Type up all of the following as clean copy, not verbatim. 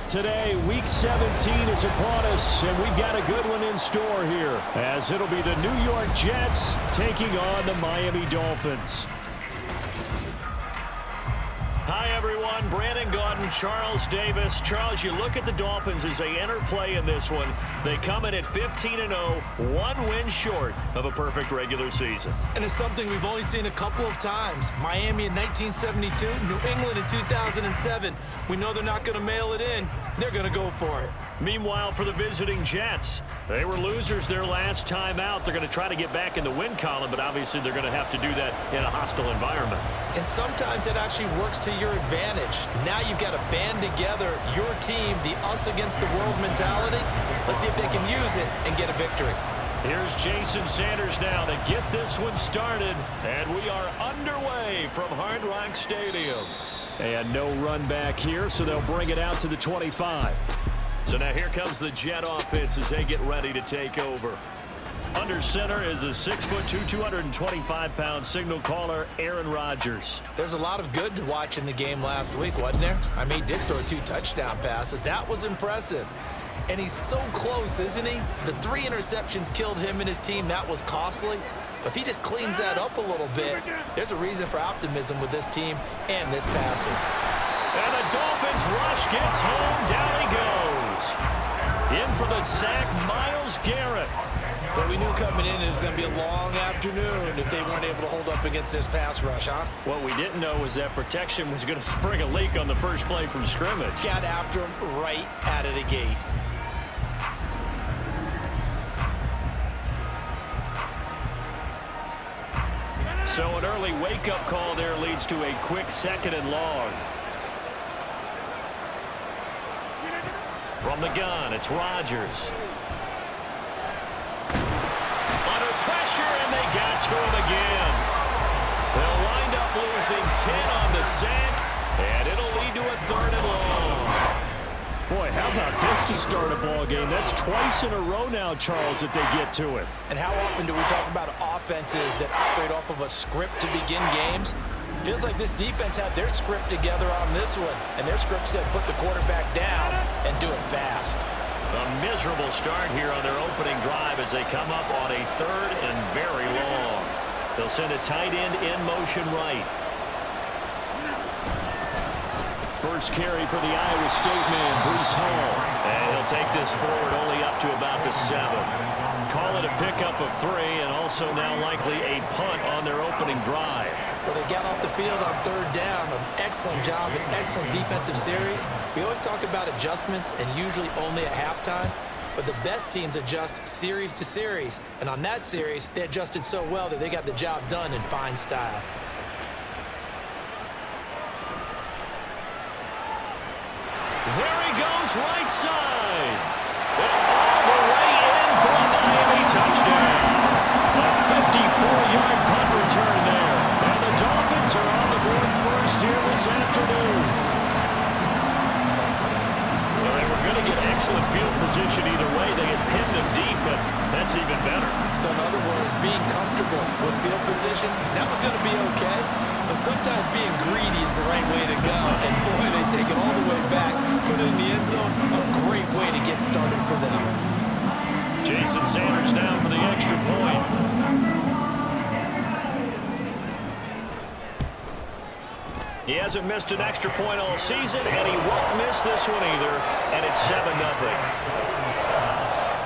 Today, Week 17 is upon us, and we've got a good one in store here, as it'll be the New York Jets taking on the Miami Dolphins. Hi, everyone. Brandon Gaudin, Charles Davis. Charles, you look at the Dolphins as they enter play in this one. They come in at 15-0, one win short of a perfect regular season. And it's something we've only seen a couple of times. Miami in 1972, New England in 2007. We know they're not going to mail it in. They're going to go for it. Meanwhile, for the visiting Jets, they were losers their last time out. They're going to try to get back in the win column, but obviously they're going to have to do that in a hostile environment. And sometimes it actually works to your advantage. Now you've got to band together your team, the us against the world mentality. Let's see if they can use it and get a victory. Here's Jason Sanders now to get this one started, and we are underway from Hard Rock Stadium. And no run back here, so they'll bring it out to the 25. So now here comes the Jet offense as they get ready to take over. Under center is a 6'2", 225-pound signal caller, Aaron Rodgers. There's a lot of good to watch in the game last week, wasn't there? I mean, he did throw 2 touchdown passes. That was impressive. And he's so close, isn't he? The 3 interceptions killed him and his team. That was costly. But if he just cleans that up a little bit, there's a reason for optimism with this team and this passer. And the Dolphins rush gets home. Down he goes. In for the sack, Myles Garrett. But we knew coming in it was going to be a long afternoon if they weren't able to hold up against this pass rush, huh? What we didn't know was that protection was going to spring a leak on the first play from scrimmage. Got after him right out of the gate. So an early wake-up call there leads to a quick 2nd and long. From the gun, it's Rodgers. Under pressure, and they got to him again. They'll wind up losing 10 on the sack, and it'll lead to a 3rd and long. Boy, how about this to start a ball game? That's twice in a row now, Charles, that they get to it. And how often do we talk about offenses that operate off of a script to begin games? Feels like this defense had their script together on this one, and their script said put the quarterback down and do it fast. A miserable start here on their opening drive as they come up on a 3rd and very long. They'll send a tight end in motion right. First carry for the Iowa State man, Breece Hall. And he'll take this forward only up to about the 7. Call it a pickup of 3, and also now likely a punt on their opening drive. Well, they got off the field on 3rd down. An excellent job, an excellent defensive series. We always talk about adjustments, and usually only at halftime. But the best teams adjust series to series. And on that series, they adjusted so well that they got the job done in fine style. There he goes, right side. All the way in for a Miami touchdown. A 54-yard punt return there. And the Dolphins are on the board first here this afternoon. Well, they were going to get excellent field position either way. They had pinned them deep, but that's even better. So in other words, being comfortable with field position, that was going to be okay. But sometimes being greedy is the right way to go. And boy, they take it all the way back, put it in the end zone. A great way to get started for them. Jason Sanders now for the extra point. He hasn't missed an extra point all season, and he won't miss this one either. And it's 7-0.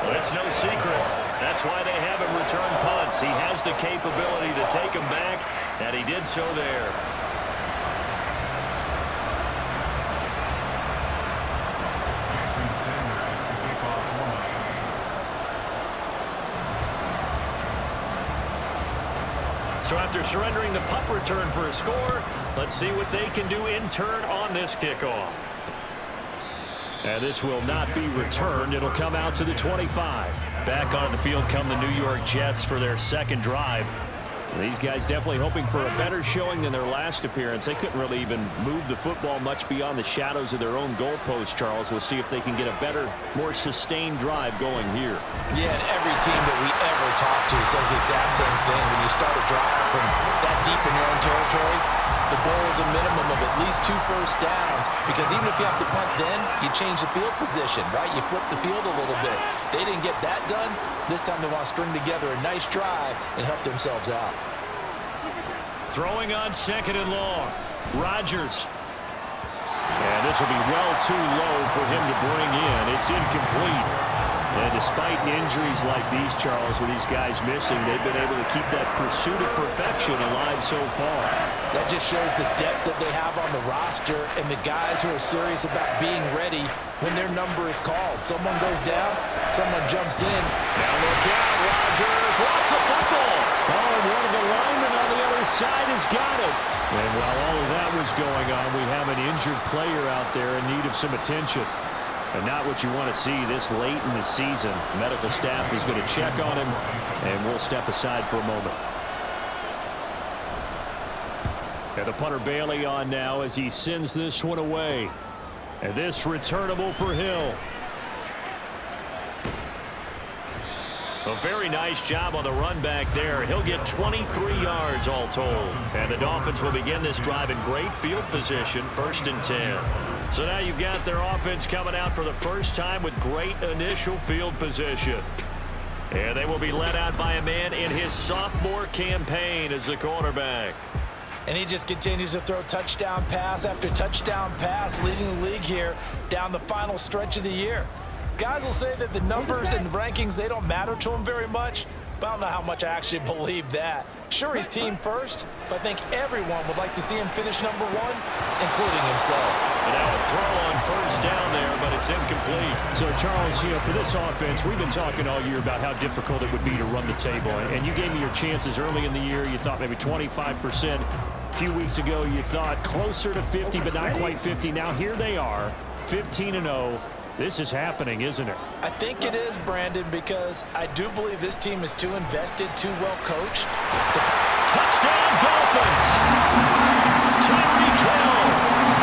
Well, it's no secret. That's why they have him return punts. He has the capability to take them back, and he did so there. So after surrendering the punt return for a score, let's see what they can do in turn on this kickoff. And this will not be returned. It'll come out to the 25. Back on the field come the New York Jets for their 2nd drive. These guys definitely hoping for a better showing than their last appearance. They couldn't really even move the football much beyond the shadows of their own goalpost, Charles. We'll see if they can get a better, more sustained drive going here. Yeah, and every team that we ever talk to says the exact same thing. When you start a drive from that deep in your own territory, the goal is a minimum of at least 2 first downs, because even if you have to punt then, you change the field position, right? You flip the field a little bit. They didn't get that done. This time they want to string together a nice drive and help themselves out. Throwing on 2nd and long. Rodgers. And this will be well too low for him to bring in. It's incomplete. And despite injuries like these, Charles, with these guys missing, they've been able to keep that pursuit of perfection alive so far. That just shows the depth that they have on the roster and the guys who are serious about being ready when their number is called. Someone goes down, someone jumps in. Now look out, Rodgers lost the football. Oh, and one of the linemen on the other side has got it. And while all of that was going on, we have an injured player out there in need of some attention. And not what you want to see this late in the season. Medical staff is going to check on him, and we'll step aside for a moment. And the punter Bailey on now as he sends this one away. And this returnable for Hill. A very nice job on the run back there. He'll get 23 yards all told. And the Dolphins will begin this drive in great field position, 1st and 10. So now you've got their offense coming out for the first time with great initial field position. And they will be led out by a man in his sophomore campaign as the quarterback. And he just continues to throw touchdown pass after touchdown pass, leading the league here down the final stretch of the year. Guys will say that the numbers and rankings, they don't matter to him very much, but I don't know how much I actually believe that. Sure, he's team first, but I think everyone would like to see him finish #1, including himself. And now a throw on 1st down there, but it's incomplete. So, Charles, for this offense, we've been talking all year about how difficult it would be to run the table. And you gave me your chances early in the year. You thought maybe 25%. A few weeks ago, you thought closer to 50, but not quite 50. Now here they are, 15-0. This is happening, isn't it? I think it is, Brandon, because I do believe this team is too invested, too well coached. Touchdown, Dolphins! Tyreek Hill.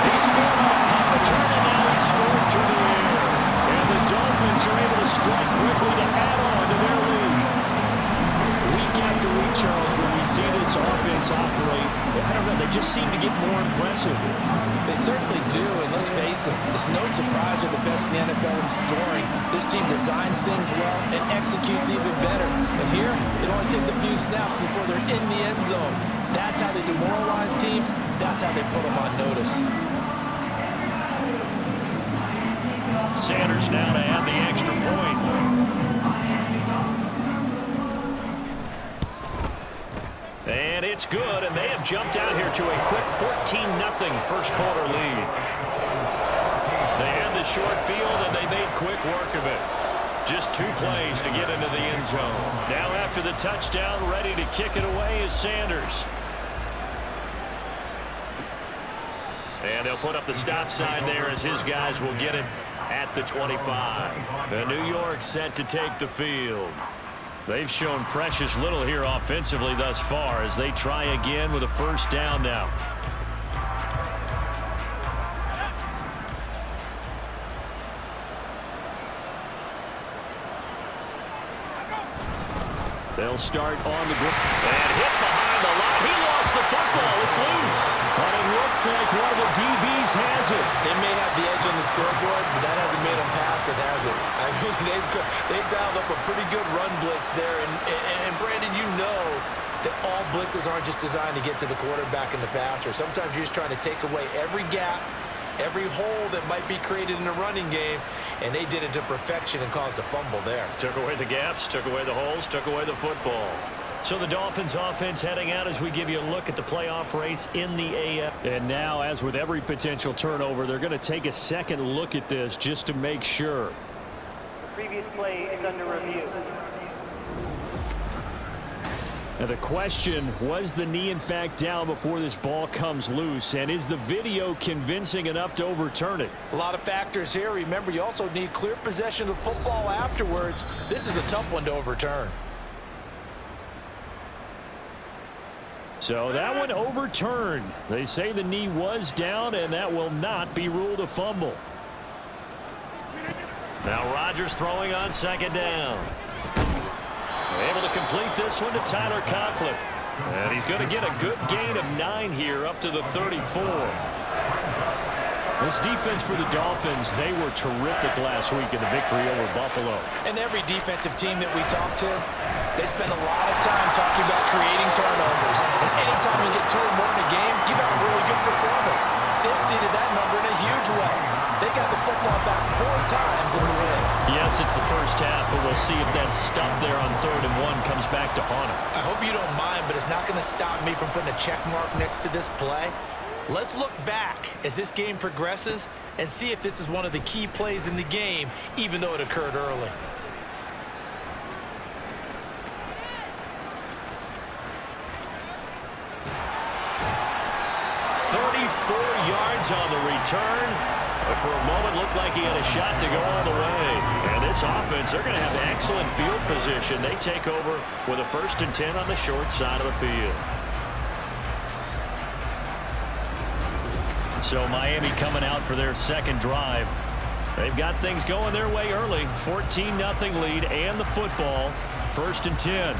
He scored on a punt return, and now he scored through the air. And the Dolphins are able to strike quickly to add on to their lead. Week after week, Charles, when we see this offense operate, I don't know, they just seem to get more impressive. They certainly do, and let's face it, it's no surprise they're the best in the NFL in scoring. This team designs things well and executes even better. And here, it only takes a few snaps before they're in the end zone. That's how they demoralize teams. That's how they put them on notice. Sanders now to add the extra point. And it's good, and they have jumped out here to a quick 14-0 first quarter lead. They had the short field, and they made quick work of it. Just 2 plays to get into the end zone. Now after the touchdown, ready to kick it away is Sanders. And they'll put up the stop sign there as his guys will get it at the 25. The New York set to take the field. They've shown precious little here offensively thus far as they try again with a 1st down now. They'll start on the ground. And hit behind the line. He lost the football. It's loose. But it looks like one of the DBs has it. They may have the edge on the scoreboard, but that hasn't made them pass it, has it? I mean, they've dialed up a pretty good run blitz there. And Brandon, you know that all blitzes aren't just designed to get to the quarterback and the passer. Sometimes you're just trying to take away every gap, every hole that might be created in the running game, and they did it to perfection and caused a fumble there. Took away the gaps, took away the holes, took away the football. So the Dolphins offense heading out as we give you a look at the playoff race in the AFC. And now, as with every potential turnover, they're going to take a second look at this just to make sure. The previous play is under review. Now the question, was the knee in fact down before this ball comes loose? And is the video convincing enough to overturn it? A lot of factors here. Remember, you also need clear possession of football afterwards. This is a tough one to overturn. So that one overturned. They say the knee was down, and that will not be ruled a fumble. Now Rodgers throwing on 2nd down. Able to complete this one to Tyler Conklin. And he's going to get a good gain of 9 here up to the 34. This defense for the Dolphins, they were terrific last week in the victory over Buffalo. And every defensive team that we talk to, they spend a lot of time talking about creating turnovers. And anytime you get 2 or more in a game, you've had a really good performance. They exceeded that number in a huge way. They got the football back 4 times in the win. Yes, it's the first half, but we'll see if that stuff there on 3rd and 1 comes back to haunt them. I hope you don't mind, but it's not going to stop me from putting a check mark next to this play. Let's look back as this game progresses and see if this is one of the key plays in the game, even though it occurred early. Yards on the return, but for a moment looked like he had a shot to go all the way. And this offense, they're going to have excellent field position. They take over with a 1st and 10 on the short side of the field. So Miami coming out for their 2nd drive. They've got things going their way early. 14-0 lead and the football. 1st and 10.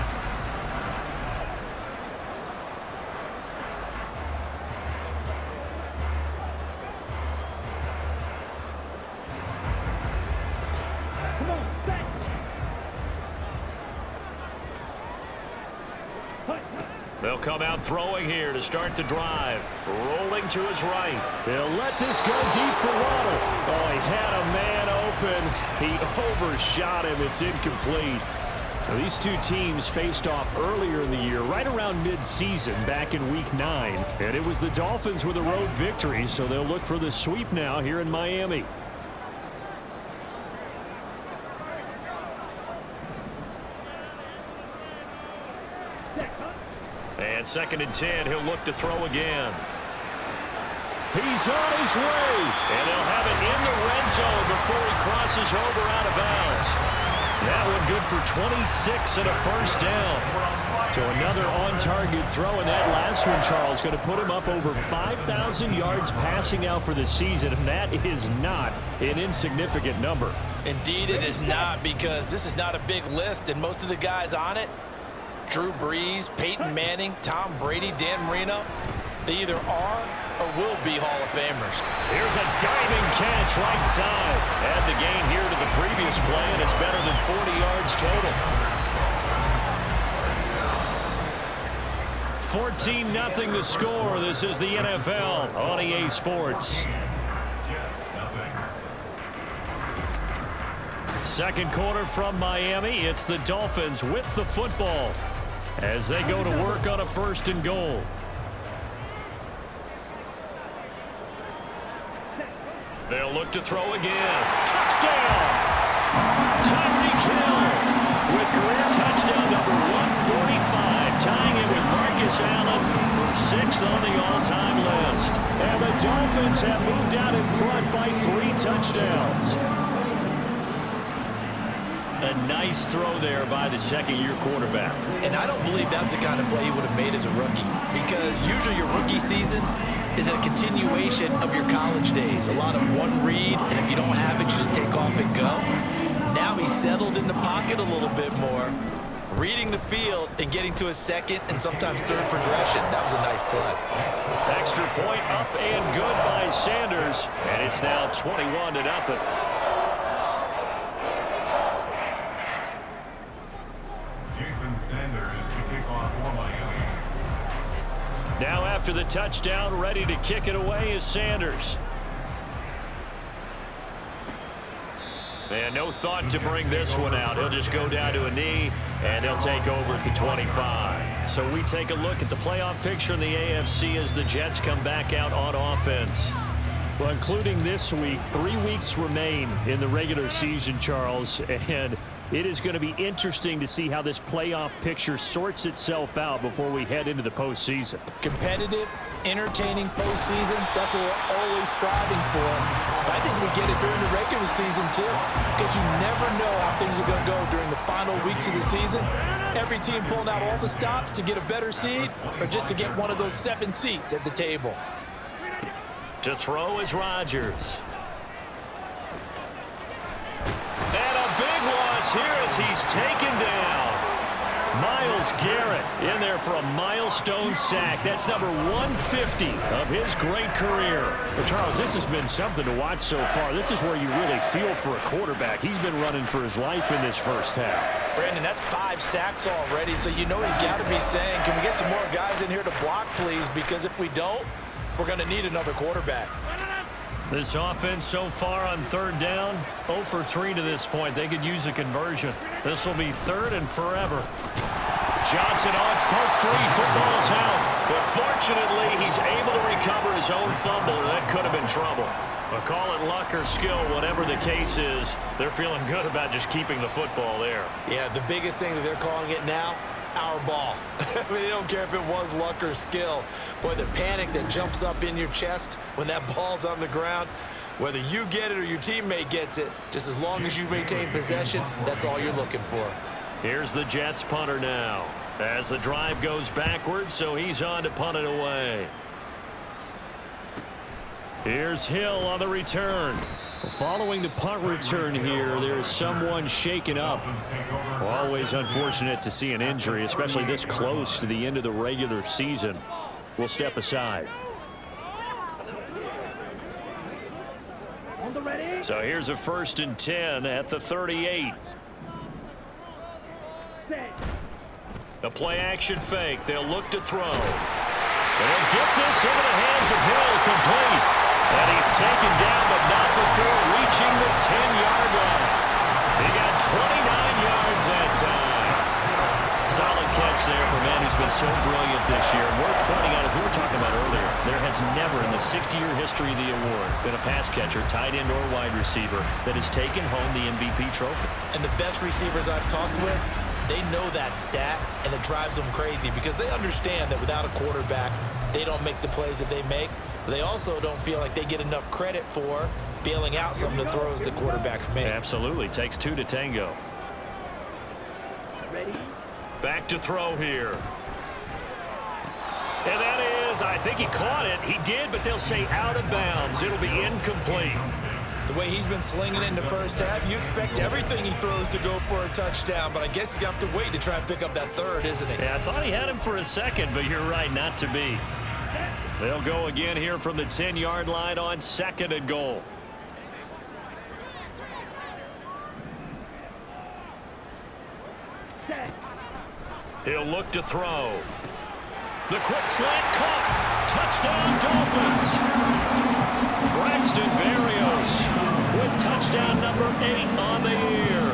They'll come out throwing here to start the drive. Rolling to his right. They'll let this go deep for Waddle. Oh, he had a man open. He overshot him. It's incomplete. Now, these two teams faced off earlier in the year, right around mid-season, back in Week 9. And it was the Dolphins with a road victory, so they'll look for the sweep now here in Miami. And 2nd and 10, he'll look to throw again. He's on his way. And they'll have it in the red zone before he crosses over out of bounds. That one good for 26 and a 1st down. To another on-target throw, and that last one, Charles, going to put him up over 5,000 yards passing out for the season, and that is not an insignificant number. Indeed it is not, because this is not a big list, and most of the guys on it, Drew Brees, Peyton Manning, Tom Brady, Dan Marino, they either are or will be Hall of Famers. Here's a diving catch right side. Add the gain here to the previous play, and it's better than 40 yards total. 14-0 the score. This is the NFL on EA Sports. 2nd quarter from Miami. It's the Dolphins with the football as they go to work on a 1st and goal. They'll look to throw again. Touchdown! Tyreek Hill with career touchdown number 145, tying it with Marcus Allen for 6th on the all-time list. And the Dolphins have moved out in front by 3 touchdowns. A nice throw there by the 2nd-year quarterback. And I don't believe that was the kind of play he would have made as a rookie, because usually your rookie season is a continuation of your college days. A lot of one read, and if you don't have it, you just take off and go. Now he's settled in the pocket a little bit more, reading the field and getting to a 2nd and sometimes 3rd progression. That was a nice play. Extra point up and good by Sanders, and it's now 21-0. Now after the touchdown, ready to kick it away is Sanders. And no thought to bring this one out. He'll just go down to a knee, and they'll take over at the 25. So we take a look at the playoff picture in the AFC as the Jets come back out on offense. Well, including this week, 3 weeks remain in the regular season, Charles, and it is going to be interesting to see how this playoff picture sorts itself out before we head into the postseason. Competitive, entertaining postseason, that's what we're always striving for. But I think we get it during the regular season too, because you never know how things are going to go during the final weeks of the season. Every team pulling out all the stops to get a better seed or just to get one of those 7 seats at the table. To throw is Rodgers. And a big loss here as he's taken down. Myles Garrett in there for a milestone sack. That's number 150 of his great career. Well, Charles, this has been something to watch so far. This is where you really feel for a quarterback. He's been running for his life in this first half. Brandon, that's 5 sacks already, so you know he's got to be saying, can we get some more guys in here to block, please? Because if we don't, we're going to need another quarterback. This offense so far on third down, 0 for 3 to this point. They could use a conversion. This will be third and forever. Johnson on, it's poked free. Football's out. But fortunately, he's able to recover his own fumble, or that could have been trouble. But call it luck or skill, whatever the case is, they're feeling good about just keeping the football there. Yeah, the biggest thing that they're calling it now, our ball. I mean, they don't care if it was luck or skill. Boy, the panic that jumps up in your chest when that ball's on the ground, whether you get it or your teammate gets it, just as long as you maintain possession, that's all you're looking for. Here's the Jets punter now as the drive goes backwards, so he's on to punt it away. Here's Hill on the return. Following the punt return here, there is someone shaken up. Always unfortunate to see an injury, especially this close to the end of the regular season. We'll step aside. So here's a 1st and 10 at the 38. The play action fake. They'll look to throw. They'll get this into the hands of Hill, complete. And he's taken down, but not before reaching the 10-yard line. He got 29 yards that time. Solid catch there for a man who's been so brilliant this year. Worth pointing out, as we were talking about earlier, there has never in the 60-year history of the award been a pass catcher, tight end, or wide receiver that has taken home the MVP trophy. And the best receivers I've talked with, they know that stat, and it drives them crazy because they understand that without a quarterback, they don't make the plays that they make. They also don't feel like they get enough credit for bailing out some of the throws the quarterbacks make. Absolutely. Takes 2 to tango. Back to throw here. And that is, I think he caught it. He did, but they'll say out of bounds. It'll be incomplete. The way he's been slinging in the first half, you expect everything he throws to go for a touchdown, but I guess he's got to wait to try and pick up that third, isn't he? Yeah, I thought he had him for a second, but you're right, not to be. They'll go again here from the 10-yard line on 2nd and goal. He'll look to throw. The quick slant caught. Touchdown Dolphins. Braxton Berrios with touchdown number 8 on the year.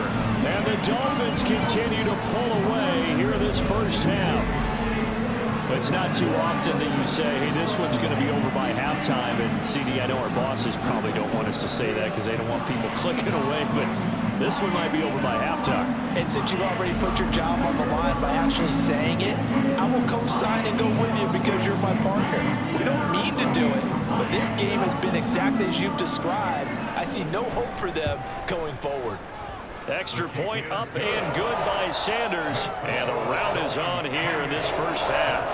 And the Dolphins continue to pull away here in this first half. It's not too often that you say, hey, this one's going to be over by halftime. And, CD, I know our bosses probably don't want us to say that because they don't want people clicking away. But this one might be over by halftime. And since you've already put your job on the line by actually saying it, I will co-sign and go with you because you're my partner. We don't mean to do it, but this game has been exactly as you've described. I see no hope for them going forward. Extra point up and good by Sanders. And the rout is on here in this first half.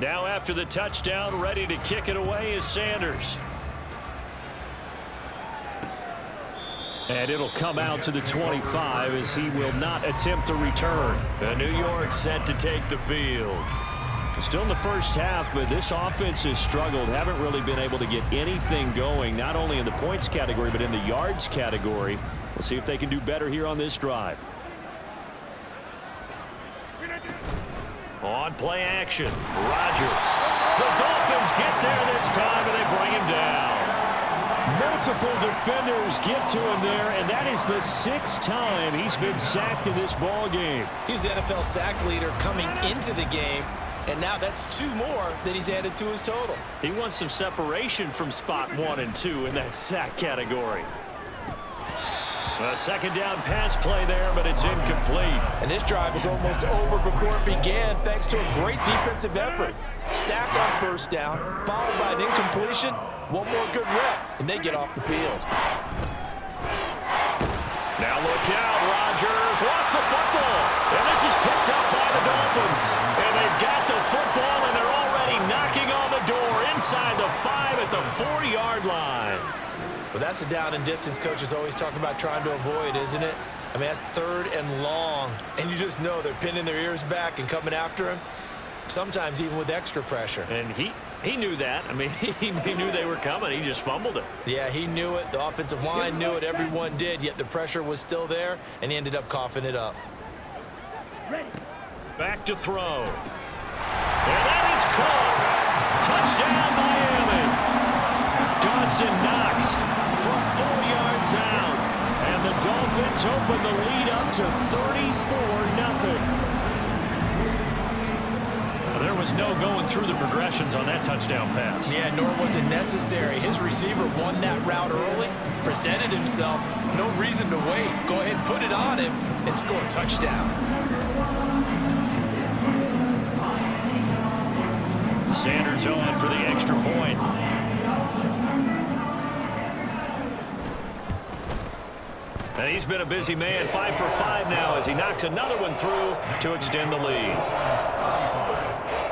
Now after the touchdown, ready to kick it away is Sanders. And it'll come out to the 25 as he will not attempt a return. And New York set to take the field. Still in the first half, but this offense has struggled. Haven't really been able to get anything going, not only in the points category, but in the yards category. We'll see if they can do better here on this drive. On play action, Rodgers. The Dolphins get there this time, and they bring him down. Multiple defenders get to him there, and that is the 6th time he's been sacked in this ball game. He's the NFL sack leader coming into the game. And now that's 2 more that he's added to his total. He wants some separation from spot 1 and 2 in that sack category. A 2nd down pass play there, but it's incomplete. And this drive was almost over before it began thanks to a great defensive effort. Sack on 1st down, followed by an incompletion. 1 more good rep, and they get off the field. Now look out, Rodgers lost the football. And this is picked up by the Dolphins. And they've got the football, and they're already knocking on the door inside the 5 at the 4-yard line. Well, that's a down and distance coaches always talk about trying to avoid, isn't it? I mean, that's 3rd and long, and you just know they're pinning their ears back and coming after him, sometimes even with extra pressure. And he knew that. I mean, he knew they were coming. He just fumbled it. Yeah, he knew it. The offensive line knew it. Everyone did, yet the pressure was still there, and he ended up coughing it up. Back to throw. And that is caught. Touchdown, Miami. Dawson Knox from 4 yards out. And the Dolphins open the lead up to 34-0. There was no going through the progressions on that touchdown pass. Yeah, nor was it necessary. His receiver won that route early, presented himself. No reason to wait. Go ahead and put it on him and score a touchdown. Sanders on for the extra point. And he's been a busy man, 5 for 5 now as he knocks another one through to extend the lead.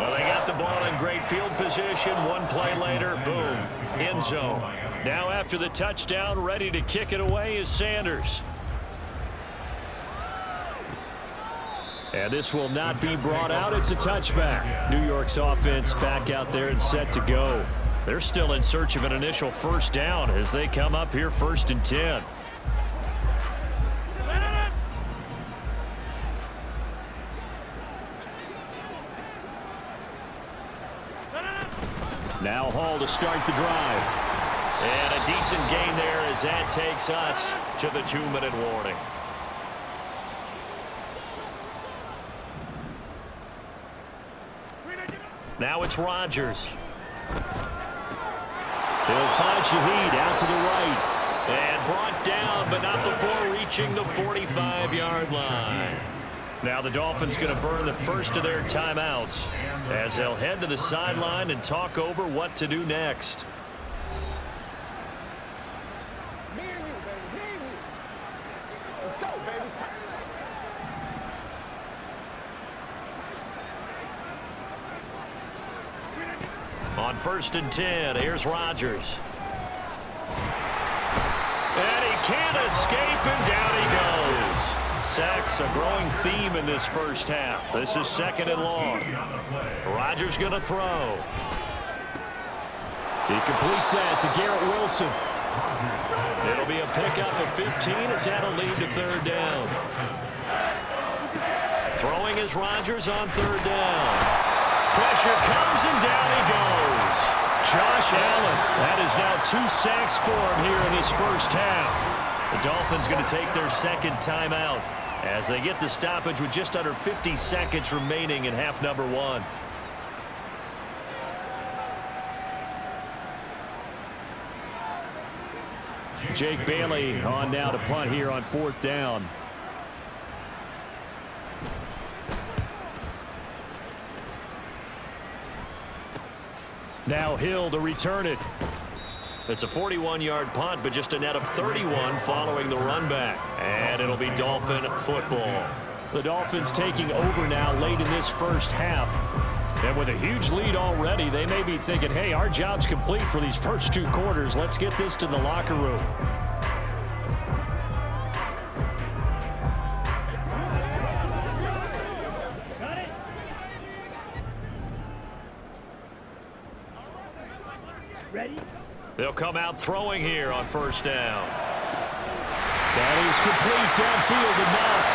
Well, they got the ball in great field position. One play later, boom, end zone. Now after the touchdown, ready to kick it away is Sanders. And this will not be brought out. It's a touchback. New York's offense back out there and set to go. They're still in search of an initial first down as they come up here 1st and 10. Now Hall to start the drive. And a decent gain there as that takes us to the 2-minute warning. Now it's Rodgers. He'll find Shaheed out to the right. And brought down, but not before reaching the 45-yard line. Now the Dolphins going to burn the first of their timeouts as they'll head to the sideline and talk over what to do next. Me and you, baby. Me and you. Let's go, baby. On 1st and 10, here's Rodgers. And he can't escape, and down he goes. Sacks, a growing theme in this first half. This is 2nd and long. Rodgers going to throw. He completes that to Garrett Wilson. It'll be a pickup of 15 as that'll lead to 3rd down. Throwing is Rodgers on 3rd down. Pressure comes, and down he goes. Josh Allen. That is now 2 sacks for him here in this first half. The Dolphins going to take their 2nd timeout as they get the stoppage with just under 50 seconds remaining in half number 1. Jake Bailey on now to punt here on 4th down. Now Hill to return it. It's a 41-yard punt, but just a net of 31 following the run back. And it'll be Dolphin football. The Dolphins taking over now late in this first half. And with a huge lead already, they may be thinking, hey, our job's complete for these first 2 quarters. Let's get this to the locker room. They'll come out throwing here on 1st down. That is complete downfield to Knox.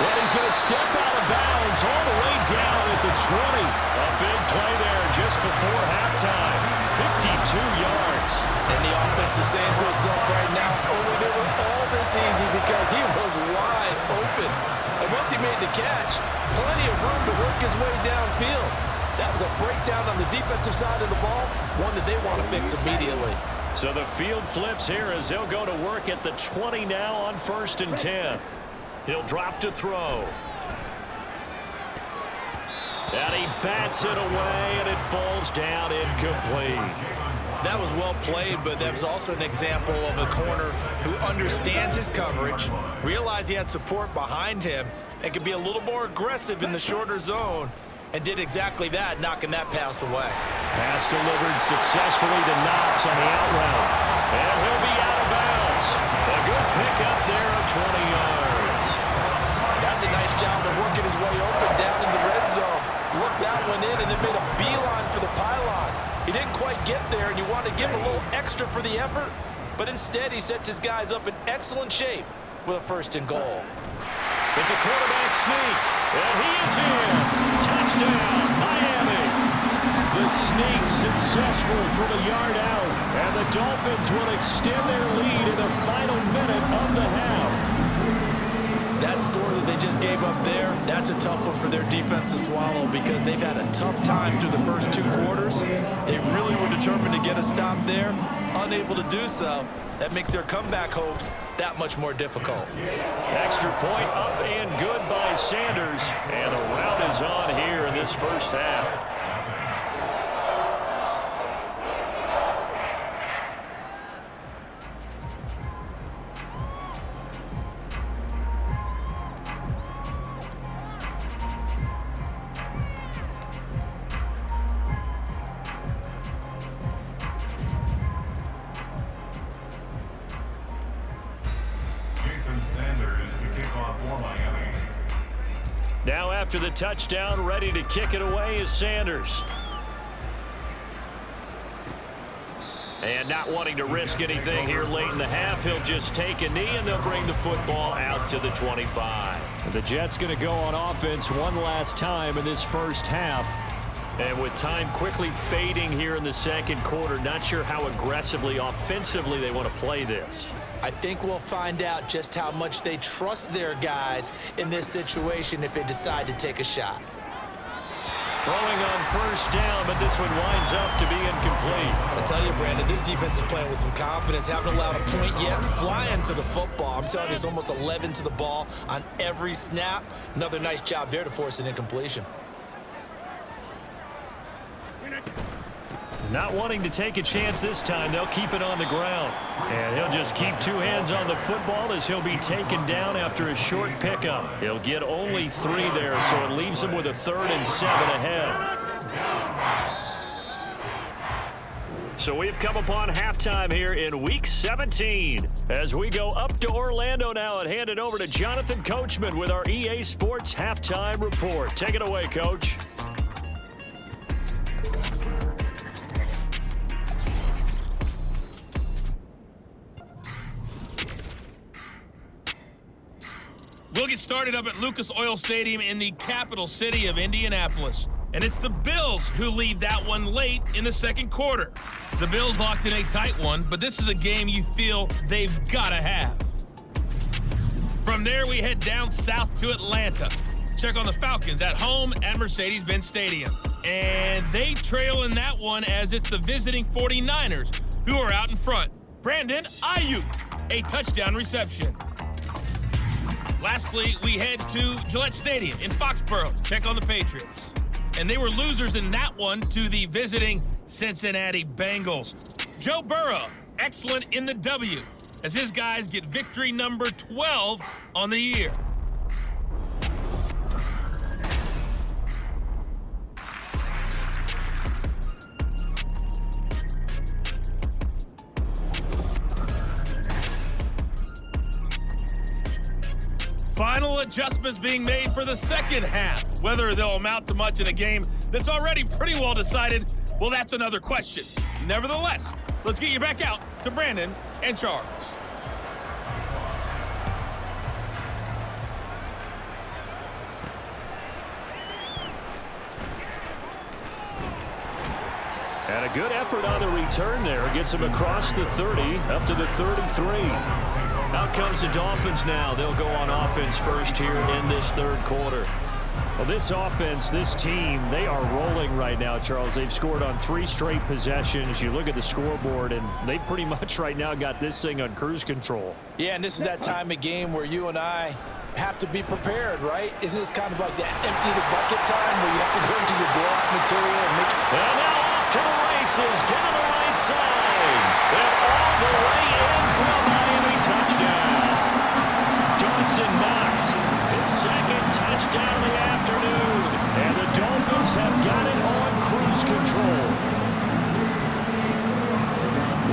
Well, he's going to step out of bounds all the way down at the 20. A big play there just before halftime. 52 yards. And the offense is saying to itself right now, only they were all this easy because he was wide open. And once he made the catch, plenty of room to work his way downfield. That was a breakdown on the defensive side of the ball, one that they want to fix immediately. So the field flips here as they'll go to work at the 20 now on 1st and 10. He'll drop to throw. And he bats it away, and it falls down incomplete. That was well played, but that was also an example of a corner who understands his coverage, realized he had support behind him, and could be a little more aggressive in the shorter zone, and did exactly that, knocking that pass away. Pass delivered successfully to Knox on the out route. And he'll be out of bounds. A good pickup there of 20 yards. That's a nice job of working his way open down in the red zone. Looked that one in and then made a beeline for the pylon. He didn't quite get there, and you want to give him a little extra for the effort, but instead he sets his guys up in excellent shape with a 1st and goal. It's a quarterback sneak, and he is in. Touchdown, Miami. The sneak successful from a yard out, and the Dolphins will extend their lead in the final minute of the half. That score that they just gave up there, that's a tough one for their defense to swallow because they've had a tough time through the first 2 quarters. They really were determined to get a stop there, unable to do so. That makes their comeback hopes that much more difficult. Extra point up and good by Sanders, and the rout is on here in this first half. Now after the touchdown, ready to kick it away is Sanders. And not wanting to risk anything here late in the half, he'll just take a knee and they'll bring the football out to the 25. The Jets going to go on offense one last time in this first half. And with time quickly fading here in the second quarter, not sure how aggressively, offensively they want to play this. I think we'll find out just how much they trust their guys in this situation if they decide to take a shot. Throwing on 1st down, but this one winds up to be incomplete. I tell you, Brandon, this defense is playing with some confidence. Haven't allowed a point yet. Flying to the football. I'm telling you, it's almost 11 to the ball on every snap. Another nice job there to force an incompletion. Not wanting to take a chance this time, they'll keep it on the ground. And he'll just keep 2 hands on the football as he'll be taken down after a short pickup. He'll get only 3 there, so it leaves him with a 3rd and 7 ahead. So we've come upon halftime here in Week 17. As we go up to Orlando now and hand it over to Jonathan Coachman with our EA Sports Halftime Report. Take it away, Coach. We'll get started up at Lucas Oil Stadium in the capital city of Indianapolis. And it's the Bills who lead that one late in the second quarter. The Bills locked in a tight one, but this is a game you feel they've got to have. From there, we head down south to Atlanta. Check on the Falcons at home at Mercedes-Benz Stadium. And they trail in that one as it's the visiting 49ers who are out in front. Brandon Ayuk, a touchdown reception. Lastly, we head to Gillette Stadium in Foxborough. Check on the Patriots. And they were losers in that one to the visiting Cincinnati Bengals. Joe Burrow, excellent in the W, as his guys get victory number 12 on the year. Final adjustments being made for the second half. Whether they'll amount to much in a game that's already pretty well decided, well, that's another question. Nevertheless, let's get you back out to Brandon and Charles. And a good effort on the return there. Gets him across the 30, up to the 33. Out comes the Dolphins now. They'll go on offense first here in this third quarter. Well, this offense, this team, they are rolling right now, Charles. They've scored on 3 straight possessions. You look at the scoreboard, and they pretty much right now got this thing on cruise control. Yeah, and this is that time of game where you and I have to be prepared, right? Isn't this kind of like that empty the bucket time where you have to go into your blowout material and make sure? And now off to the races, down the right side. And all the way in for a Miami touchdown. Dawson Knox, his second touchdown of the afternoon. And the Dolphins have got it on cruise control.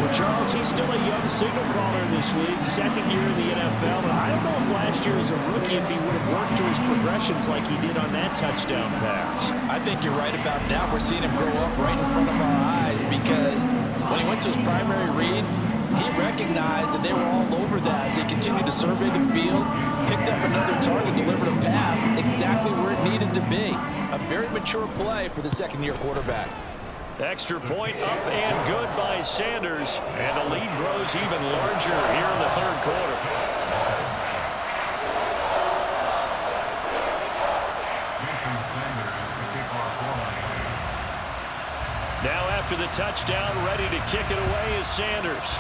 Well, Charles, he's still a young signal caller in this league, second year in the NFL. And I don't know if last year as a rookie, if he would have worked through his progressions like he did on that touchdown pass. I think you're right about that. We're seeing him grow up right in front of our eyes because when he went to his primary read, he recognized that they were all over that as he continued to survey the field, picked up another target, delivered a pass exactly where it needed to be. A very mature play for the second-year quarterback. Extra point up and good by Sanders. And the lead grows even larger here in the third quarter. Now after the touchdown, ready to kick it away is Sanders.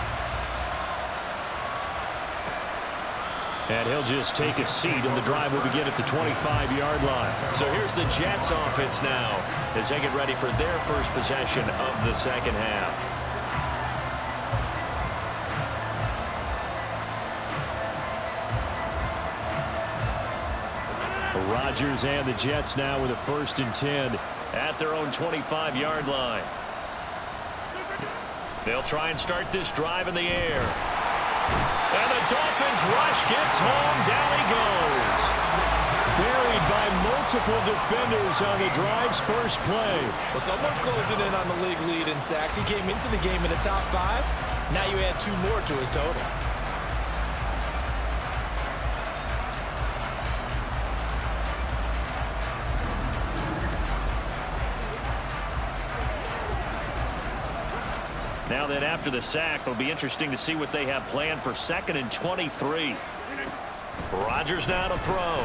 And he'll just take a seat, and the drive will begin at the 25-yard line. So here's the Jets offense now as they get ready for their first possession of the second half. Rodgers and the Jets now with a 1st and 10 at their own 25-yard line. They'll try and start this drive in the air. And the Dolphins rush gets home. Down he goes. Buried by multiple defenders on the drive's first play. Well, someone's closing in on the league lead in sacks. He came into the game in the top 5. Now you add 2 more to his total. Now then, after the sack, it'll be interesting to see what they have planned for 2nd and 23. Rodgers now to throw.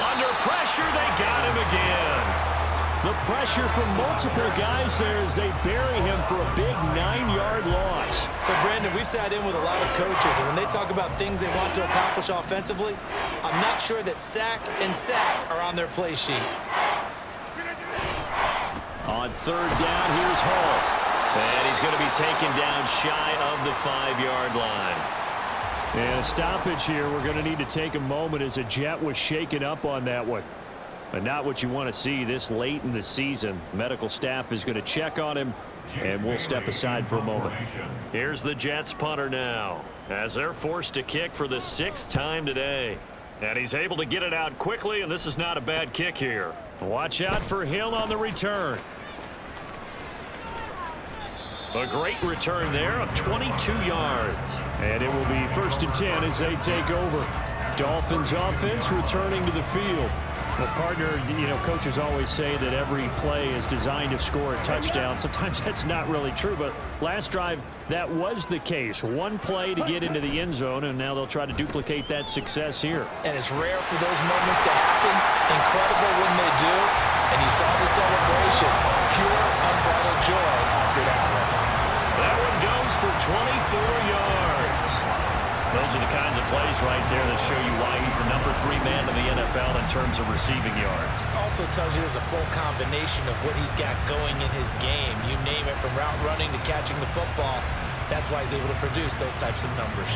Under pressure, they got him again. The pressure from multiple guys there as they bury him for a big 9-yard loss. So, Brandon, we sat in with a lot of coaches, and when they talk about things they want to accomplish offensively, I'm not sure that sack and sack are on their play sheet. On 3rd down, here's Hall. And he's going to be taken down shy of the 5-yard line. And a stoppage here. We're going to need to take a moment as a Jet was shaken up on that one. But not what you want to see this late in the season. Medical staff is going to check on him, and we'll step aside for a moment. Here's the Jets punter now as they're forced to kick for the 6th time today. And he's able to get it out quickly, and this is not a bad kick here. Watch out for Hill on the return. A great return there of 22 yards. And it will be 1st and 10 as they take over. Dolphins offense returning to the field. Well, partner, coaches always say that every play is designed to score a touchdown. Sometimes that's not really true, but last drive, that was the case. One play to get into the end zone, and now they'll try to duplicate that success here. And it's rare for those moments to happen. Incredible when they do. And you saw the celebration. Pure, unbridled joy after that one. That one goes for 24 yards. Those are the kinds of plays right there that show you why he's the number 3 man in the NFL in terms of receiving yards. Also tells you there's a full combination of what he's got going in his game. You name it, from route running to catching the football. That's why he's able to produce those types of numbers.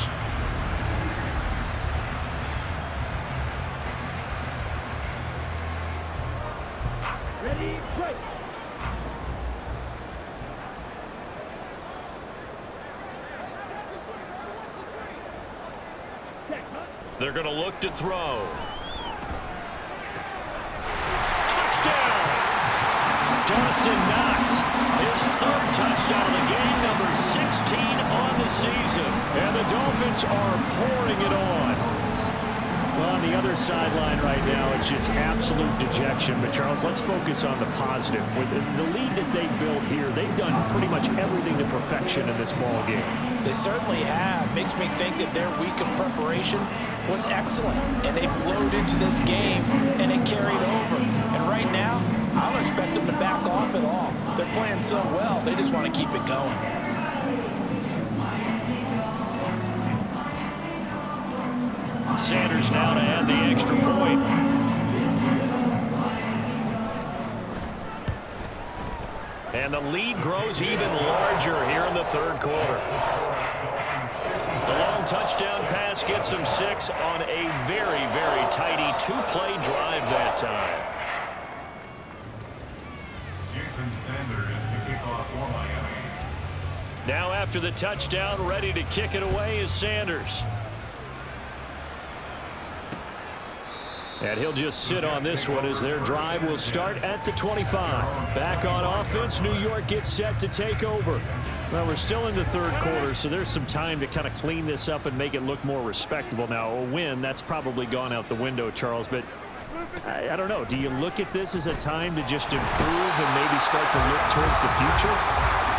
Ready, break. They're going to look to throw. Touchdown! Dawson Knox, his 3rd touchdown of the game, number 16 on the season. And the Dolphins are pouring it on. Well, on the other sideline right now, it's just absolute dejection. But, Charles, let's focus on the positive. With the lead that they built here, they've done pretty much everything to perfection in this ball game. They certainly have. Makes me think that their week of preparation was excellent. And they flowed into this game, and it carried over. And right now, I don't expect them to back off at all. They're playing so well, they just want to keep it going. Sanders now to add the extra point. And the lead grows even larger here in the 3rd quarter. The long touchdown pass gets him 6 on a very, very tidy 2-play drive that time. Now after the touchdown, ready to kick it away is Sanders. And he'll just sit on this one as their drive will start at the 25. Back on offense, New York gets set to take over. Well, we're still in the third quarter, so there's some time to kind of clean this up and make it look more respectable. Now, a win, that's probably gone out the window, Charles, but I don't know. Do you look at this as a time to just improve and maybe start to look towards the future?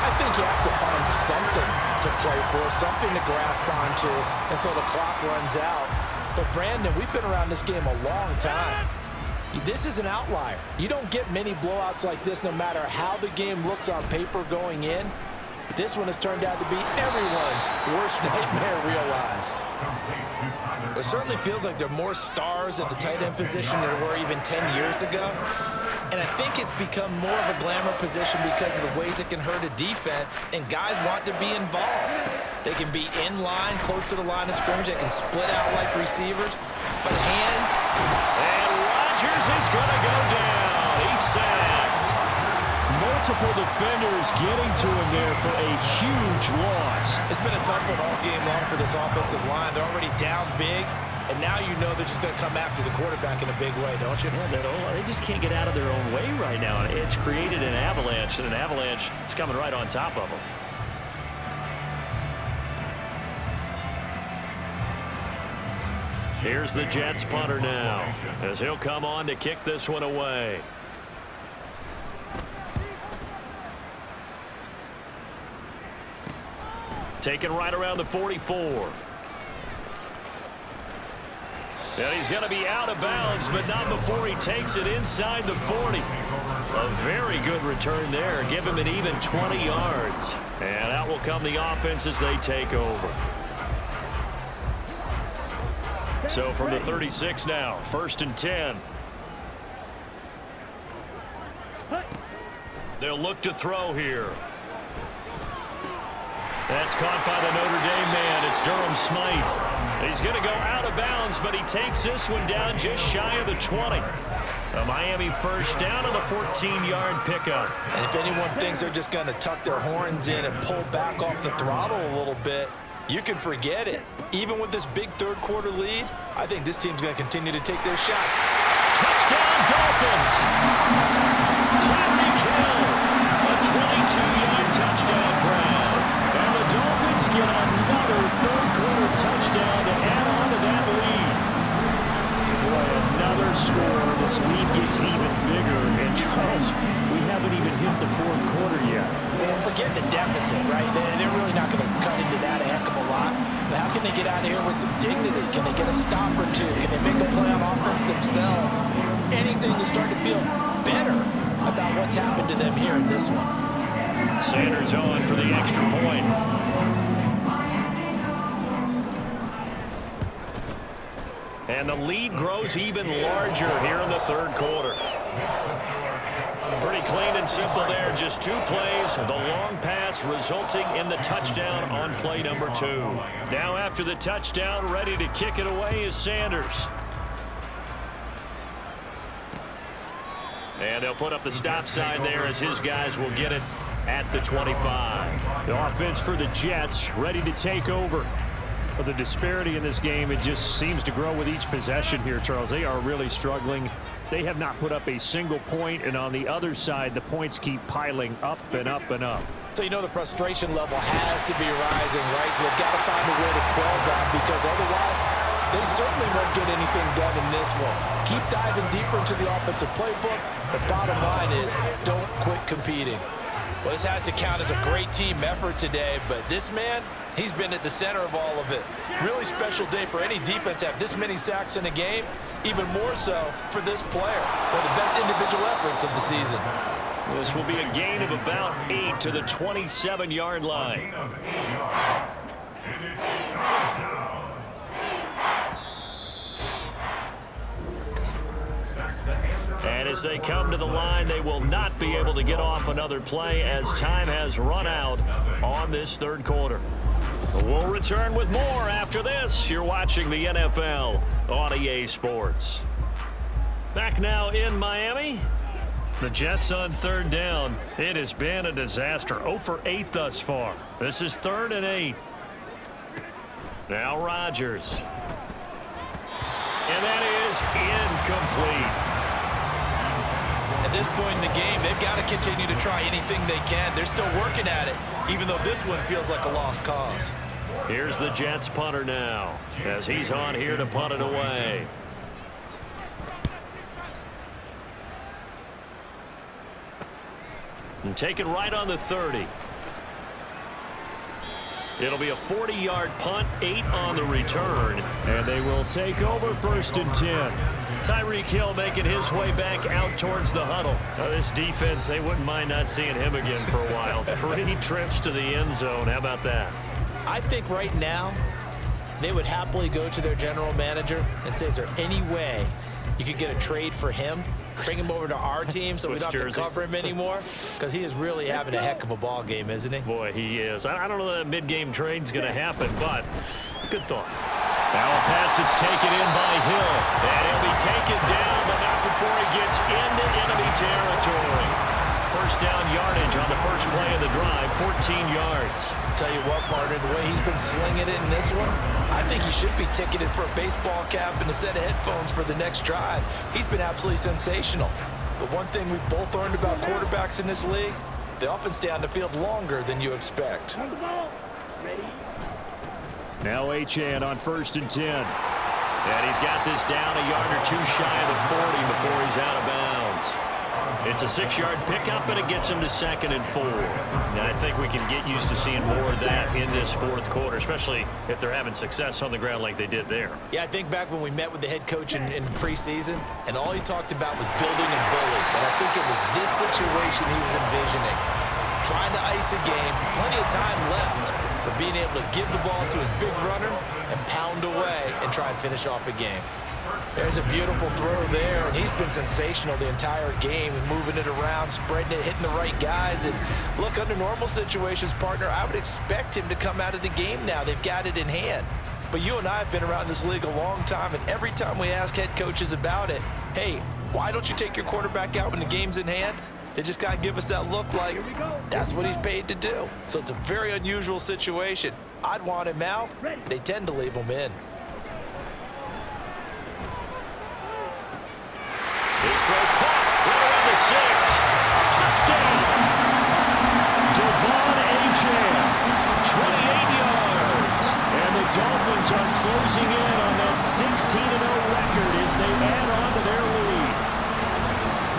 I think you have to find something to play for, something to grasp onto until the clock runs out. But, Brandon, we've been around this game a long time. This is an outlier. You don't get many blowouts like this no matter how the game looks on paper going in. This one has turned out to be everyone's worst nightmare realized. It certainly feels like there are more stars at the tight end position than there were even 10 years ago. And I think it's become more of a glamour position because of the ways it can hurt a defense, and guys want to be involved. They can be in line, close to the line of scrimmage. They can split out like receivers. But hands. And Rodgers is going to go down. He's sacked. Multiple defenders getting to him there for a huge loss. It's been a tough one all game long for this offensive line. They're already down big, and now you know they're just going to come after the quarterback in a big way, don't you? Yeah, they just can't get out of their own way right now. It's created an avalanche, and an avalanche is coming right on top of them. Here's the Jets punter now, as he'll come on to kick this one away. Taken right around the 44. And he's going to be out of bounds, but not before he takes it inside the 40. A very good return there. Give him an even 20 yards. And out will come the offense as they take over. So from the 36 now, 1st and 10. They'll look to throw here. That's caught by the Notre Dame man. It's Durham Smythe. He's going to go out of bounds, but he takes this one down just shy of the 20. A Miami first down on the 14-yard pickup. And if anyone thinks they're just going to tuck their horns in and pull back off the throttle a little bit, you can forget it. Even with this big third quarter lead, I think this team's going to continue to take their shot. Touchdown, Dolphins! Tyreek Hill, a 22-yard touchdown grab. And the Dolphins get another third quarter touchdown to add on to that lead. Boy, another score. This lead gets even bigger. And Charles, we haven't even hit the fourth quarter yet. Man, forget the deficit, right? They're really not going to cut into that a heck of a lot. But how can they get out of here with some dignity? Can they get a stop or two? Can they make a play on offense themselves? Anything to start to feel better about what's happened to them here in this one. Sanders on for the extra point. And the lead grows even larger here in the third quarter. Pretty clean and simple there. Just 2 plays. The long pass resulting in the touchdown on play number 2. Now after the touchdown, ready to kick it away is Sanders. And they'll put up the stop sign there as his guys will get it at the 25. The offense for the Jets ready to take over. But the disparity in this game, it just seems to grow with each possession here, Charles. They are really struggling. They have not put up a single point, and on the other side, the points keep piling up and up and up. So you know the frustration level has to be rising, right? So they've got to find a way to quell that, because otherwise they certainly won't get anything done in this one. Keep diving deeper into the offensive playbook. The bottom line is don't quit competing. Well, this has to count as a great team effort today, but this man, he's been at the center of all of it. Really special day for any defense to have this many sacks in a game, even more so for this player. One of the best individual efforts of the season. This will be a gain of about 8 to the 27-yard line. And as they come to the line, they will not be able to get off another play as time has run out on this third quarter. We'll return with more after this. You're watching the NFL on EA Sports. Back now in Miami. The Jets on third down. It has been a disaster. 0 for 8 thus far. This is 3rd and 8. Now Rodgers. And that is incomplete. At this point in the game, they've got to continue to try anything they can. They're still working at it, even though this one feels like a lost cause. Here's the Jets punter now, as he's on here to punt it away. And take it right on the 30. It'll be a 40-yard punt, 8 on the return, and they will take over 1st and 10. Tyreek Hill making his way back out towards the huddle. Now, this defense, they wouldn't mind not seeing him again for a while. 3 trips to the end zone. How about that? I think right now they would happily go to their general manager and say, is there any way you could get a trade for him? Bring him over to our team so we don't have to cover him anymore, because he is really having a heck of a ball game, isn't he? Boy, he is. I don't know that mid-game trade's going to happen, but good thought. Now a pass that's taken in by Hill, and he'll be taken down, but not before he gets into enemy territory. First down yardage on the first play of the drive, 14 yards. Tell you what, partner, the way he's been slinging it in this one, I think he should be ticketed for a baseball cap and a set of headphones for the next drive. He's been absolutely sensational. The one thing we've both learned about quarterbacks in this league, they often stay on the field longer than you expect. Now Achane on 1st and 10. And he's got this down a yard or 2 shy of the 40 before he's out of bounds. It's a 6-yard pickup, and it gets him to 2nd and 4. And I think we can get used to seeing more of that in this 4th quarter, especially if they're having success on the ground like they did there. Yeah, I think back when we met with the head coach in preseason, and all he talked about was building and bullying. And I think it was this situation he was envisioning. Trying to ice a game, plenty of time left, but being able to give the ball to his big runner and pound away and try and finish off a game. There's a beautiful throw there, and he's been sensational the entire game, moving it around, spreading it, hitting the right guys. And look, under normal situations, partner, I would expect him to come out of the game now. They've got it in hand. But you and I have been around this league a long time, and every time we ask head coaches about it, hey, why don't you take your quarterback out when the game's in hand? They just kind of give us that look like that's what he's paid to do. So it's a very unusual situation. I'd want him out. They tend to leave him in. His throw caught right around the 6. Touchdown! Devon Achane, 28 yards. And the Dolphins are closing in on that 16-0 record as they add on to their lead.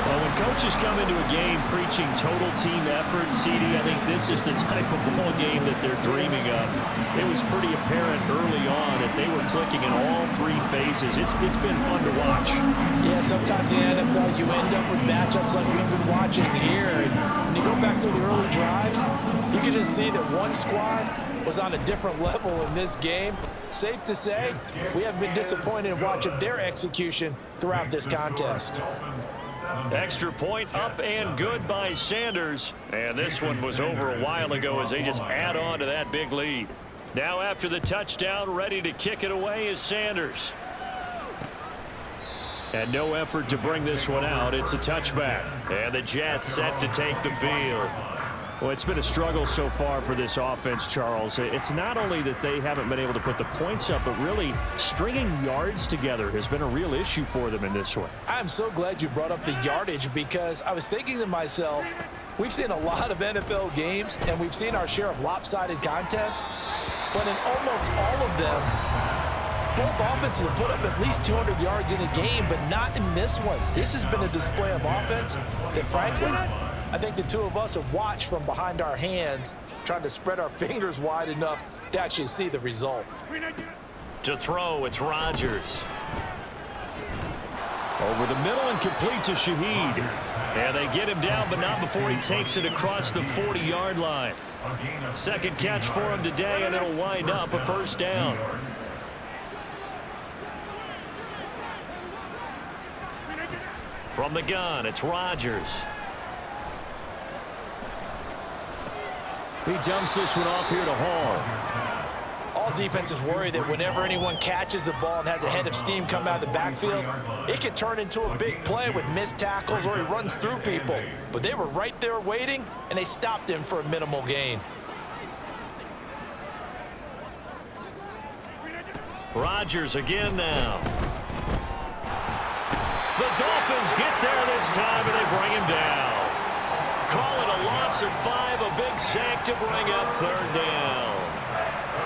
Well, when coaches come into a game preaching total team effort, CD, I think this is the type of ball game that they're dreaming of. It was pretty apparent early on that they were clicking in all 3 phases. It's been fun to watch. Yeah, sometimes in the NFL you end up with matchups like we've been watching here. And when you go back to the early drives, you can just see that one squad was on a different level in this game. Safe to say, we have been disappointed in watching their execution throughout this contest. Extra point up and good by Sanders. And this one was over a while ago as they just add on to that big lead. Now after the touchdown, ready to kick it away is Sanders. And no effort to bring this one out. It's a touchback. And the Jets set to take the field. Well, it's been a struggle so far for this offense, Charles. It's not only that they haven't been able to put the points up, but really stringing yards together has been a real issue for them in this one. I'm so glad you brought up the yardage, because I was thinking to myself, we've seen a lot of NFL games, and we've seen our share of lopsided contests, but in almost all of them, both offenses have put up at least 200 yards in a game, but not in this one. This has been a display of offense that, frankly, I think the two of us have watched from behind our hands, trying to spread our fingers wide enough to actually see the result. To throw, it's Rodgers. Over the middle and complete to Shaheed. And they get him down, but not before he takes it across the 40-yard line. Second catch for him today, and it'll wind up a first down. From the gun, it's Rodgers. He dumps this one off here to Hall. All defenses worry that whenever anyone catches the ball and has a head of steam come out of the backfield, it can turn into a big play with missed tackles or he runs through people. But they were right there waiting, and they stopped him for a minimal gain. Rodgers again now. The Dolphins get there this time, and they bring him down. Call it a loss of 5, a big sack to bring up 3rd down.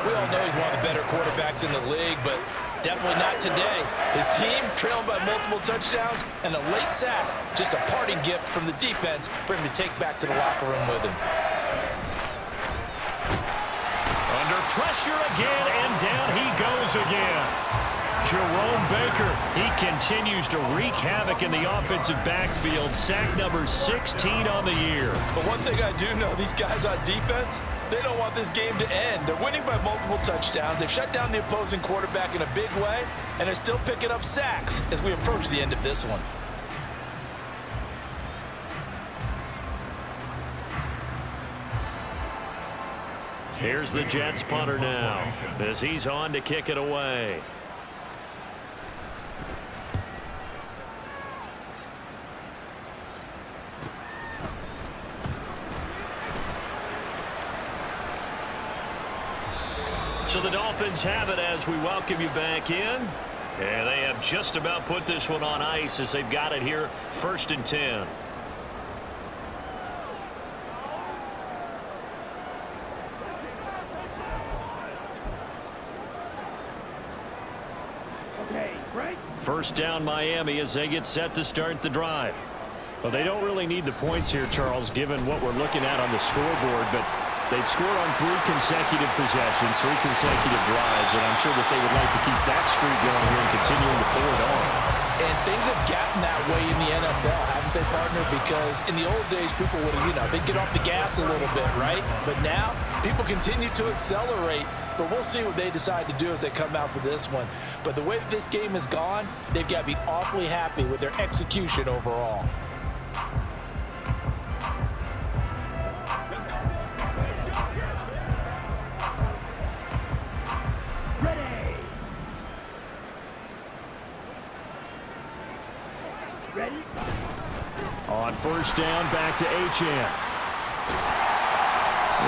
We all know he's one of the better quarterbacks in the league, but definitely not today. His team trailing by multiple touchdowns, and a late sack, just a parting gift from the defense for him to take back to the locker room with him. Under pressure again, and down he goes again. Jerome Baker, he continues to wreak havoc in the offensive backfield. Sack number 16 on the year. But one thing I do know, these guys on defense, they don't want this game to end. They're winning by multiple touchdowns. They've shut down the opposing quarterback in a big way, and they're still picking up sacks as we approach the end of this one. Here's the Jets punter now as he's on to kick it away. So the Dolphins have it as we welcome you back in. And they have just about put this one on ice as they've got it here 1st and 10. First down Miami as they get set to start the drive. Well, they don't really need the points here, Charles, given what we're looking at on the scoreboard, but they've scored on 3 consecutive possessions, 3 consecutive drives, and I'm sure that they would like to keep that streak going here and continuing to pull it on. And things have gotten that way in the NFL, haven't they, partner? Because in the old days, people would, they'd get off the gas a little bit, right? But now, people continue to accelerate, but we'll see what they decide to do as they come out for this one. But the way that this game has gone, they've got to be awfully happy with their execution overall. On first down, back to Achane.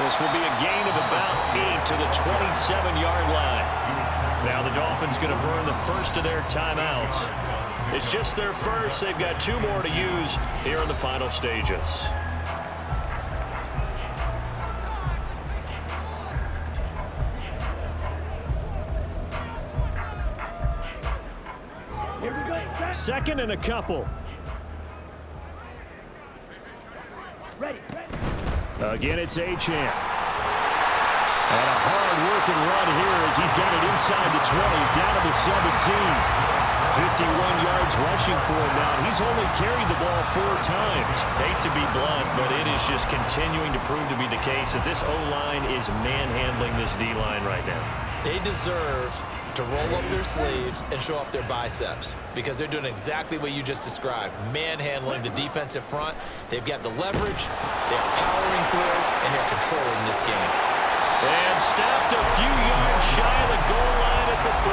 This will be a gain of about 8 to the 27-yard line. Now the Dolphins going to burn the first of their timeouts. It's just their first. They've got 2 more to use here in the final stages. Second and a couple. Again, it's Achane. And a hard-working run here as he's got it inside the 20, down to the 17. 51 yards rushing for him now. He's only carried the ball 4 times. Hate to be blunt, but it is just continuing to prove to be the case that this O-line is manhandling this D-line right now. They deserve to roll up their sleeves and show up their biceps because they're doing exactly what you just described, manhandling the defensive front. They've got the leverage, they're powering through, and they're controlling this game. And stopped a few yards shy of the goal line at the 3.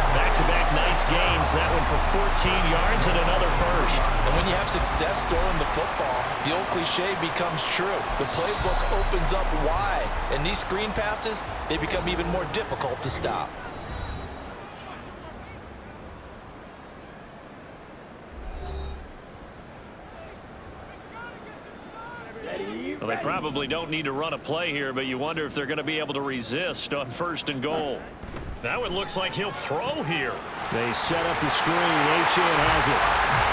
Back-to-back nice gains, that one for 14 yards and another first. And when you have success throwing the football, the old cliche becomes true. The playbook opens up wide, and these screen passes, they become even more difficult to stop. Well, they probably don't need to run a play here, but you wonder if they're going to be able to resist on 1st and goal. Now it looks like he'll throw here. They set up the screen. Achane has it.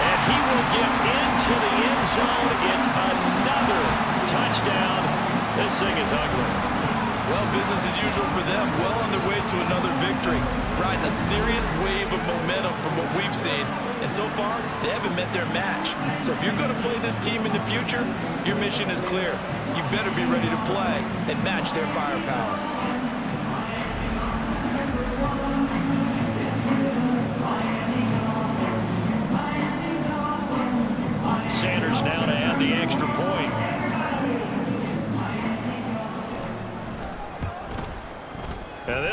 And he will get into the end zone. It's another touchdown. This thing is ugly. Well, business as usual for them. Well on their way to another victory. Riding a serious wave of momentum from what we've seen. And so far, they haven't met their match. So if you're going to play this team in the future, your mission is clear. You better be ready to play and match their firepower. Sanders now to add the extra point.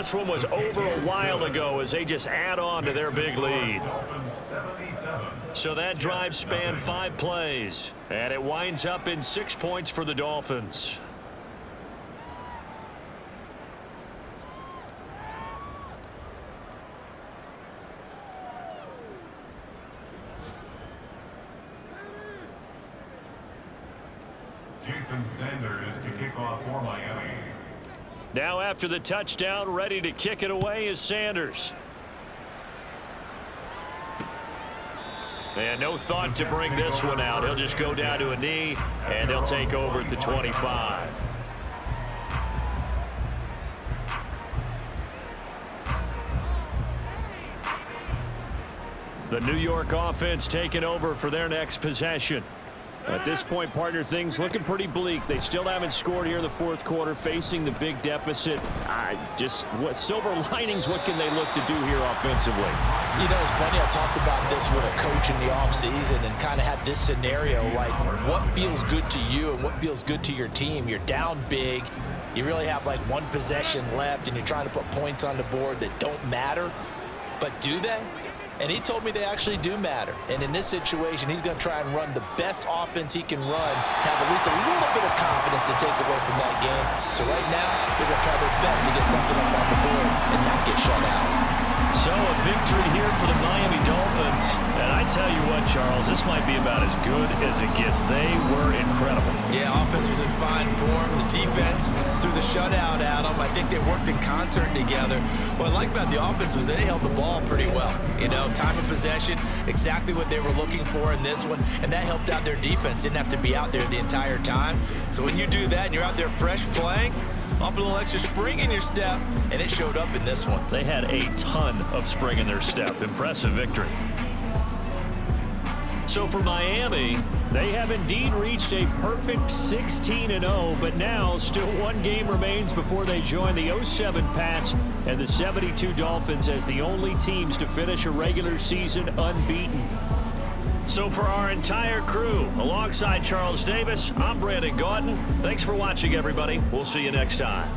this one was over a while ago as they just add on to their big lead. So that drive spanned 5 plays, and it winds up in 6 points for the Dolphins. Jason Sanders to kick off for Miami. Now after the touchdown, ready to kick it away is Sanders. And no thought to bring this one out. He'll just go down to a knee, and he'll take over at the 25. The New York offense taking over for their next possession. At this point, partner, things looking pretty bleak. They still haven't scored here in the fourth quarter, facing the big deficit. Just what silver linings, what can they look to do here offensively? You know, it's funny, I talked about this with a coach in the offseason and kind of had this scenario, like what feels good to you and what feels good to your team. You're down big. You really have like one possession left, and you're trying to put points on the board that don't matter. But do they? And he told me they actually do matter. And in this situation, he's going to try and run the best offense he can run, have at least a little bit of confidence to take away from that game. So right now, they're going to try their best to get something up on the board and not get shut out. So a victory here for the Miami Dolphins. And I tell you what, Charles, this might be about as good as it gets. They were incredible. Yeah, offense was in fine form. The defense threw the shutout at them. I think they worked in concert together. What I like about the offense was they held the ball pretty well. You know, time of possession, exactly what they were looking for in this one. And that helped out their defense. Didn't have to be out there the entire time. So when you do that and you're out there fresh playing, off a little extra spring in your step, and it showed up in this one. They had a ton of spring in their step. Impressive victory. So for Miami, they have indeed reached a perfect 16-0, but now still one game remains before they join the 07 Pats and the 72 Dolphins as the only teams to finish a regular season unbeaten. So for our entire crew, alongside Charles Davis, I'm Brandon Gaudin. Thanks for watching, everybody. We'll see you next time.